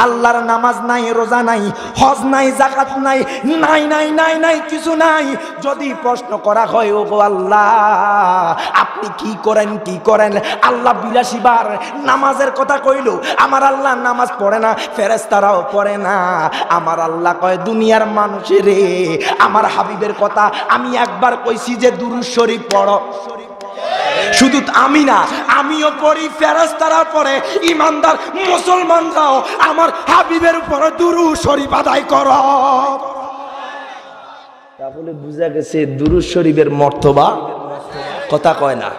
আল্লাহর নামাজ নাই, রোজা নাই, হজ নাই, যাকাত নাই, নাই নাই নাই নাই কিছু নাই। যদি প্রশ্ন করা হয় ওগো আল্লাহ আপনি কি করেন কি করেন, আল্লাহ 82 বার নামাজের কথা কইল। আমার আল্লাহ নামাজ পড়ে না, ফেরেশতারাও পড়ে না। আমার আল্লাহ কয় দুনিয়ার মানুষের রে, আমার হাবিবের কথা আমি একবার কইছি যে দুরূদ শরীফ পড়ো। শুধু আমি না, আমিও পড়ি, ফেরেশতারা পড়ে, ইমানদার মুসলমানরাও আমার হাবিবের উপর দুরূদ শরীফ আদায় করো। তাহলে বুঝা গেছে দুরূদ শরীফের মর্তবা কথা কয় না,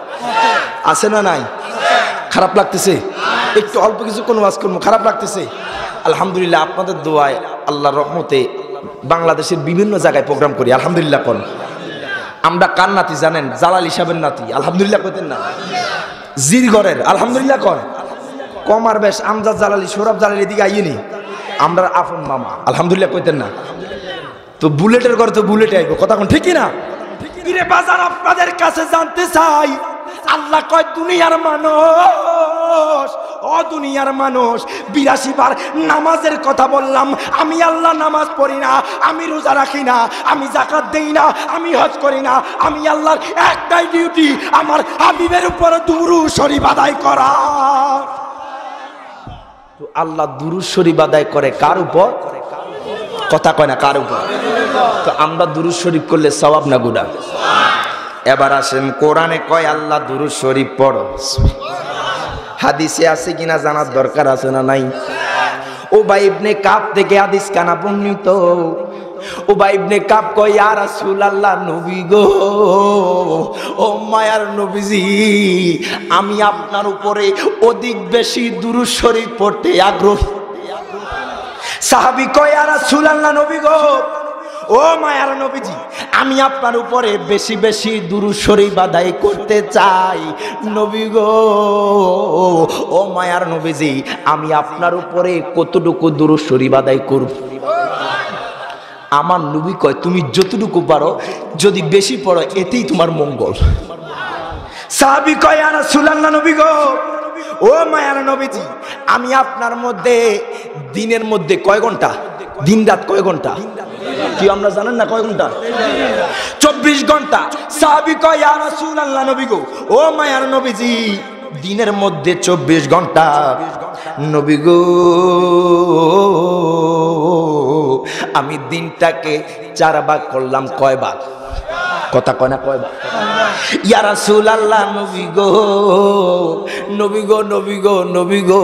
আছে না নাই? খারাপ লাগতেছে? একটু অল্প কিছু কোনো ওয়াজ করবো, খারাপ লাগতেছে? আলহামদুলিল্লাহ আপনাদের দোয়ায় আল্লাহর রহমতে বাংলাদেশের বিভিন্ন জায়গায় প্রোগ্রাম করি, আলহামদুলিল্লাহ কোন। আমরা কার নাতি জানেন? জালালি সাহেবের নাতি, আলহামদুলিল্লাহ কইতেন না? জিরগড়ের, আলহামদুলিল্লাহ কন। কমার বেশ আমজাদ জালালি, সৌরভ জালালি দিকে আইনি আমরা আপন মামা, আলহামদুলিল্লাহ কইতেন না? তো বুলেটের ঘরে তো বুলেটে আইব, কথা কোন ঠিক না? কিরে বাজার আপনাদের কাছে জানতে চাই, আল্লাহ কয় দুনিয়ার মানুষ, ও দুনিয়ার মানুষ 82 বার নামাজের কথা বললাম। আমি আল্লাহ নামাজ পড়ি না, আমি রোজা রাখি না, আমি যাকাত দেই না, আমি হজ করি না। আমি আল্লাহর একটাই ডিউটি, আমার হাবিবের উপর দুরূদ শরীফ আদায় করা। তো আল্লাহ দুরূদ শরীফ আদায় করে কার উপর? কথা কয় না, কার উপর? তো আমরা দুরূদ শরীফ করলে সওয়াব না গুনাহ? এবার আসেন, কোরআনে কয় আল্লাহ দুরূদ শরীফ পড়ো, হাদিসে আছে কিনা জানার দরকার আছে না নাই? উবাই ইবনে কাব থেকে হাদিস কানা বর্ণিত। উবাই ইবনে কাব কয় ইয়া রাসূলুল্লাহ, নবী গো, ও মায়ার নবীজি, আমি আপনার উপরে অধিক বেশি দুরূদ শরীফ পড়তে আগ্রহী। সাহাবী কয় ইয়া রাসূলুল্লাহ, নবী গো, ও মায়ার নবীজি, আমি আপনার উপরে বেশি বেশি দুরূদ শরীফ আদায় করতে চাই। নবী গো, ও মায়ার নবীজি, আমি আপনার উপরে কতটুকু দুরূদ শরীফ আদায় করব? আমার নবী কয় তুমি যতটুকু পারো, যদি বেশি পড়ো এতেই তোমার মঙ্গল। সাহাবী কয় ইয়া রাসূলুল্লাহ, নবী গো, ও মায়ার নবীজি, আমি আপনার মধ্যে দিনের মধ্যে কয় ঘন্টা, দিন রাত কয় ঘন্টা কি আমরা জানেন না? কয় ঘন্টা? 24 ঘন্টা। সাহাবী কয় ইয়া রাসূলুল্লাহ, নবী গো, ও মায়ার নবীজি, দিনের মধ্যে 24 ঘন্টা। নবী গো, আমি দিনটাকে 4 ভাগ করলাম, কয় ভাগ? কথা কয় না, কয় ভাগ? ইয়া রাসূলুল্লাহ, নবী গো, নবী গো, নবী গো, নবী গো,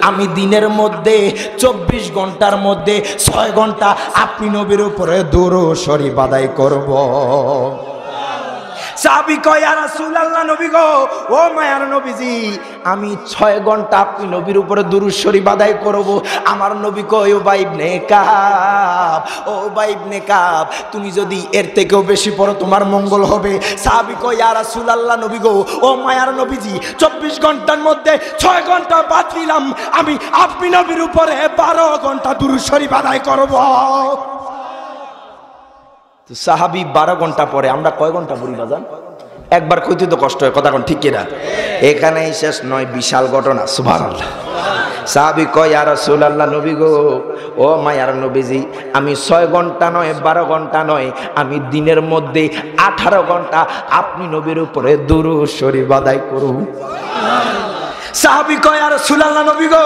আমি দিনের মধ্যে 24 ঘন্টার মধ্যে 6 ঘন্টা আপনি নবীর উপরে দুরূদ শরীফ আদায় করব। সাহাবী কয় ইয়া রাসূলুল্লাহ, নবী গো, ও মায়ার নবীজি, আমি 6 ঘন্টা আপনি নবীর উপরে দুরূদ শরীফ আদায় করব। আমার নবী কয় উবাই ইবনে কাব, ও উবাই ইবনে কাব, তুমি যদি এর থেকেও বেশি পড়ো তোমার মঙ্গল হবে। সাহাবী কয় ইয়া রাসূলুল্লাহ, নবী গো, ও মায়ার নবীজি, 24 ঘন্টার মধ্যে 6 ঘন্টা বাদ দিলাম, আমি আপনি নবীর উপরে 12 ঘন্টা দুরূদ শরীফ আদায় করব। তো সাহাবী 12 ঘন্টা পরে, আমরা কয় ঘন্টা পড়ি বাজান? একবার কইতে তো কষ্ট হয়, কথা কোন ঠিক কিনা? এখানেই শেষ নয়, বিশাল ঘটনা, সুবহানাল্লাহ। সাহাবী কয় ইয়া রাসূলুল্লাহ, নবী গো, ও মায়ার নবীজি, আমি 6 ঘন্টা নয়, 12 ঘন্টা নয়, আমি দিনের মধ্যে 18 ঘন্টা আপনি নবীর উপরে দুরূদ শরীফ আদায় করব। সাহাবী কয় ইয়া রাসূলুল্লাহ, নবী গো,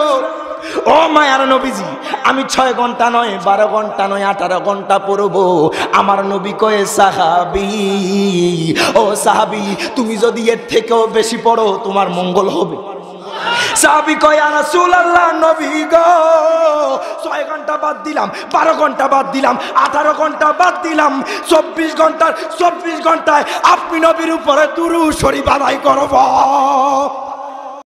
ও মায়ার নবীজি, আমি 6 ঘন্টা নয়, 12 ঘন্টা নয়, 18 ঘন্টা পড়বো। আমার নবী কয়ে সাহাবী, ও সাহাবী, তুমি যদি এর থেকেও বেশি পড়ো তোমার মঙ্গল হবে। সাহাবী কয় ইয়া রাসূলুল্লাহ, নবী গো, 6 ঘন্টা বাদ দিলাম, 12 ঘন্টা বাদ দিলাম, 18 ঘন্টা বাদ দিলাম, 24 ঘন্টায় আপনি নবীর উপরে দুরূদ শরীফ আদায় করব।